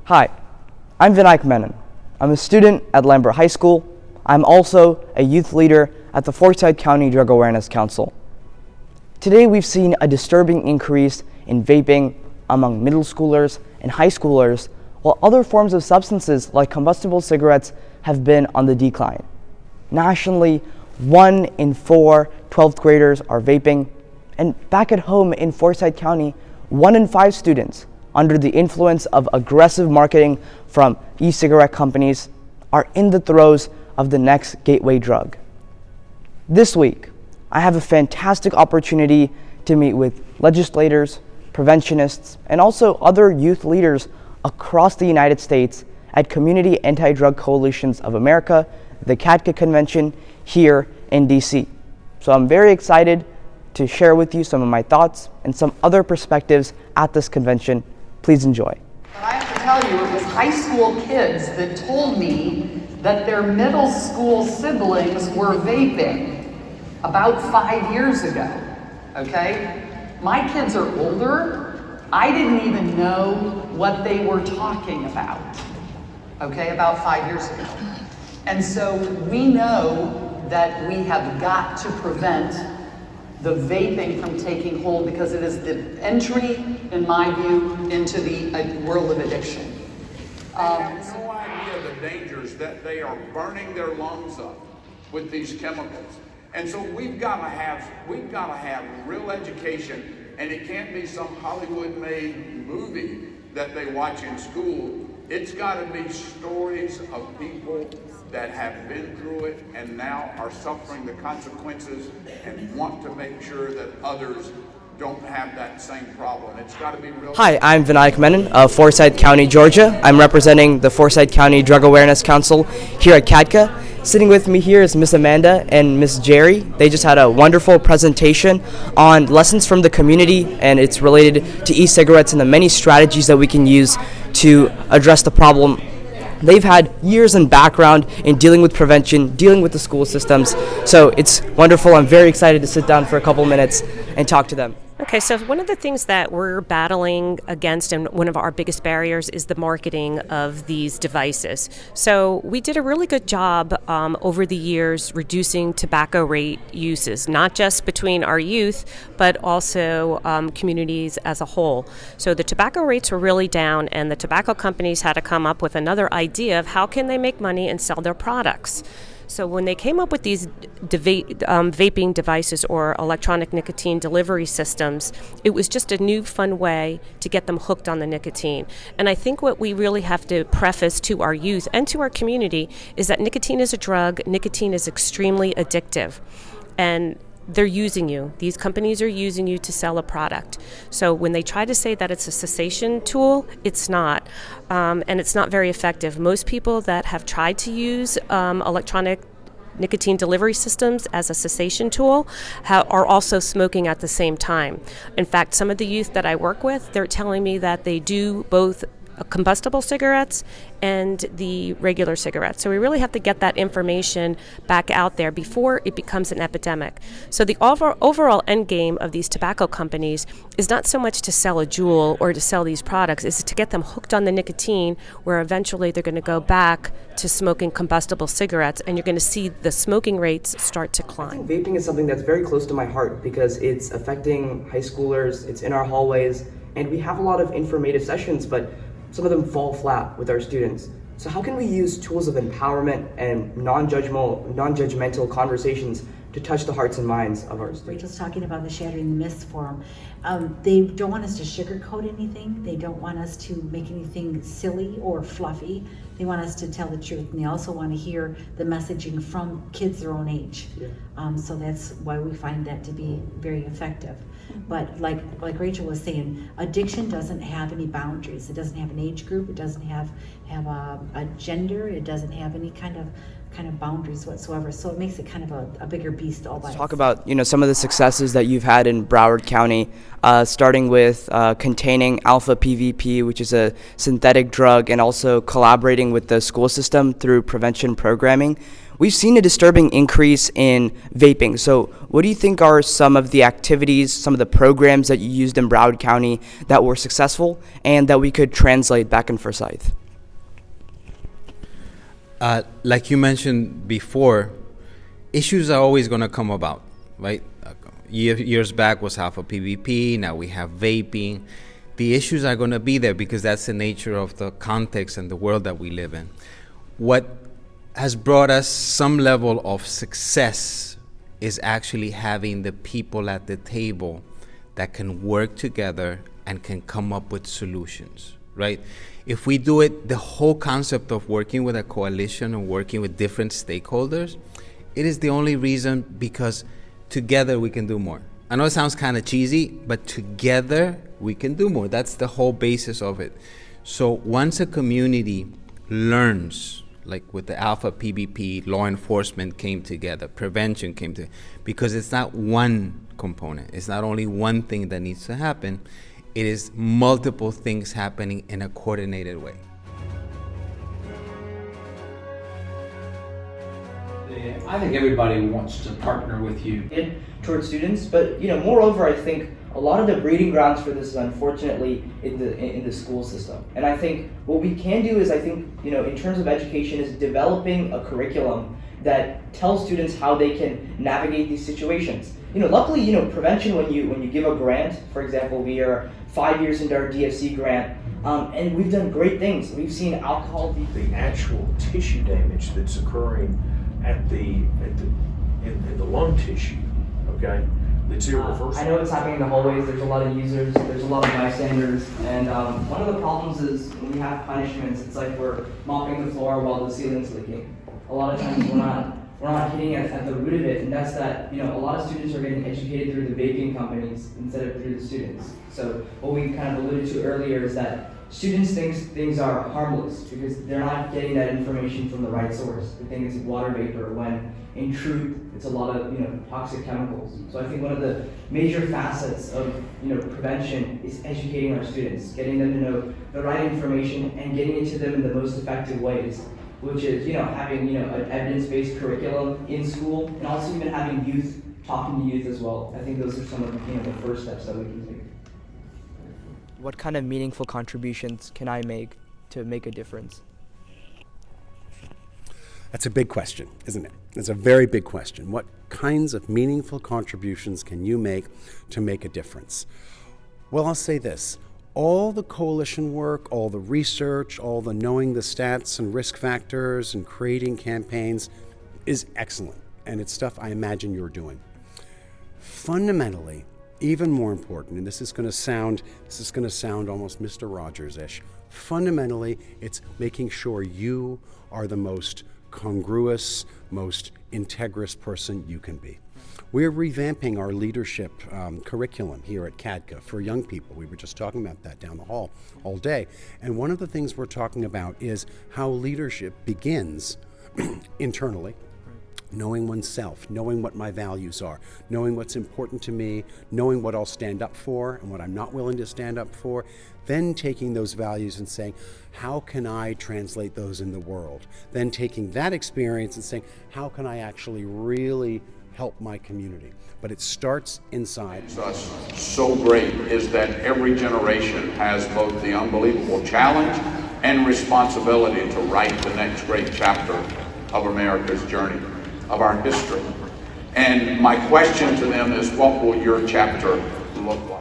Hi, I'm Vinayak Menon. I'm a student at Lambert High School. I'm also a youth leader at the Forsyth County Drug Awareness Council. Today we've seen a disturbing increase in vaping among middle schoolers and high schoolers, while other forms of substances like combustible cigarettes have been on the decline. Nationally, 1 in 4 12th graders are vaping, and back at home in Forsyth County, 1 in 5 students under the influence of aggressive marketing from e-cigarette companies are in the throes of the next gateway drug. This week, I have a fantastic opportunity to meet with legislators, preventionists, and also other youth leaders across the United States at Community Anti-Drug Coalitions of America, the CADCA convention here in DC. So I'm very excited to share with you some of my thoughts and some other perspectives at this convention. Please enjoy. I have to tell you, it was high school kids that told me that their middle school siblings were vaping about 5 years ago, okay? My kids are older. I didn't even know what they were talking about, okay, about 5 years ago. And so we know that we have got to prevent the vaping from taking hold, because it is the entry, in my view, into the world of addiction. They have no idea the dangers that they are burning their lungs up with these chemicals. And so we've got to have real education, and it can't be some Hollywood-made movie that they watch in school. It's got to be stories of people that have been through it and now are suffering the consequences and want to make sure that others don't have that same problem. It's got to be real. Hi, I'm Vinayak Menon of Forsyth County, Georgia. I'm representing the Forsyth County Drug Awareness Council here at CADCA. Sitting with me here is Miss Amanda and Miss Jerry. They just had a wonderful presentation on lessons from the community, and it's related to e-cigarettes and the many strategies that we can use to address the problem. They've had years in background in dealing with prevention, dealing with the school systems, so it's wonderful. I'm very excited to sit down for a couple minutes and talk to them. Okay, so one of the things that we're battling against, and one of our biggest barriers, is the marketing of these devices. So we did a really good job over the years reducing tobacco rate uses, not just between our youth, but also communities as a whole. So the tobacco rates were really down, and the tobacco companies had to come up with another idea of how can they make money and sell their products. So when they came up with these vaping devices or electronic nicotine delivery systems, it was just a new fun way to get them hooked on the nicotine. And I think what we really have to preface to our youth and to our community is that nicotine is a drug, nicotine is extremely addictive. And they're using you. These companies are using you to sell a product. So when they try to say that it's a cessation tool, it's not. And it's not very effective. Most people that have tried to use electronic nicotine delivery systems as a cessation tool are also smoking at the same time. In fact, some of the youth that I work with, they're telling me that they do both combustible cigarettes and the regular cigarettes. So we really have to get that information back out there before it becomes an epidemic. So the overall end game of these tobacco companies is not so much to sell a jewel or to sell these products, is to get them hooked on the nicotine, where eventually they're going to go back to smoking combustible cigarettes, and you're going to see the smoking rates start to climb. I think vaping is something that's very close to my heart because it's affecting high schoolers, it's in our hallways, and we have a lot of informative sessions, but some of them fall flat with our students. So how can we use tools of empowerment and non-judgmental conversations to touch the hearts and minds of our students? Rachel's talking about the Shattering the Myths Forum. They don't want us to sugarcoat anything. They don't want us to make anything silly or fluffy. They want us to tell the truth, and they also want to hear the messaging from kids their own age. Yeah. So that's why we find that to be very effective. But like Rachel was saying, addiction doesn't have any boundaries. It doesn't have an age group. It doesn't have a gender. It doesn't have any kind of boundaries whatsoever. So it makes it kind of a bigger beast all by itself. Talk about some of the successes that you've had in Broward County, starting with containing alpha PVP, which is a synthetic drug, and also collaborating with the school system through prevention programming. We've seen a disturbing increase in vaping. So what do you think are some of the activities, some of the programs that you used in Broward County that were successful and that we could translate back in Forsyth? Like you mentioned before, issues are always going to come about, right? Years back was half of PvP, now we have vaping. The issues are going to be there because that's the nature of the context and the world that we live in. What has brought us some level of success is actually having the people at the table that can work together and can come up with solutions, right? If we do it, the whole concept of working with a coalition and working with different stakeholders, it is the only reason because together we can do more. I know it sounds kind of cheesy, but together we can do more. That's the whole basis of it. So once a community learns, like with the Alpha PvP, law enforcement came together, prevention came together, because it's not one component. It's not only one thing that needs to happen. It is multiple things happening in a coordinated way. I think everybody wants to partner with you. Towards students, but moreover, I think a lot of the breeding grounds for this is unfortunately in the school system. And I think what we can do is, I think, in terms of education, is developing a curriculum that tells students how they can navigate these situations. Luckily, prevention, when you give a grant, for example, we are 5 years into our DFC grant, and we've done great things. We've seen alcohol. The actual tissue damage that's occurring in the lung tissue, okay? It's irreversible. I know it's happening in the hallways. There's a lot of users. There's a lot of bystanders. And one of the problems is when we have punishments, it's like we're mopping the floor while the ceiling's leaking. A lot of times we're not hitting at the root of it, and that's that a lot of students are getting educated through the vaping companies instead of through the students. So what we kind of alluded to earlier is that students think things are harmless because they're not getting that information from the right source. They think it's water vapor when in truth it's a lot of toxic chemicals. So I think one of the major facets of prevention is educating our students, getting them to know the right information and getting it to them in the most effective ways, which is having an evidence-based curriculum in school, and also even having youth talking to youth as well. I think those are some of the first steps that we can take. What kind of meaningful contributions can I make to make a difference? That's a big question, isn't it? It's a very big question. What kinds of meaningful contributions can you make to make a difference? Well, I'll say this. All the coalition work, all the research, all the knowing the stats and risk factors and creating campaigns is excellent, and it's stuff I imagine you're doing. Fundamentally, even more important, and this is going to sound almost Mr. Rogers-ish. Fundamentally, it's making sure you are the most congruous, most integrous person you can be. We're revamping our leadership curriculum here at CADCA for young people. We were just talking about that down the hall all day. And one of the things we're talking about is how leadership begins internally, knowing oneself, knowing what my values are, knowing what's important to me, knowing what I'll stand up for and what I'm not willing to stand up for, then taking those values and saying, how can I translate those in the world? Then taking that experience and saying, how can I actually really help my community? But it starts inside. What's so great is that every generation has both the unbelievable challenge and responsibility to write the next great chapter of America's journey, of our history. And my question to them is, what will your chapter look like?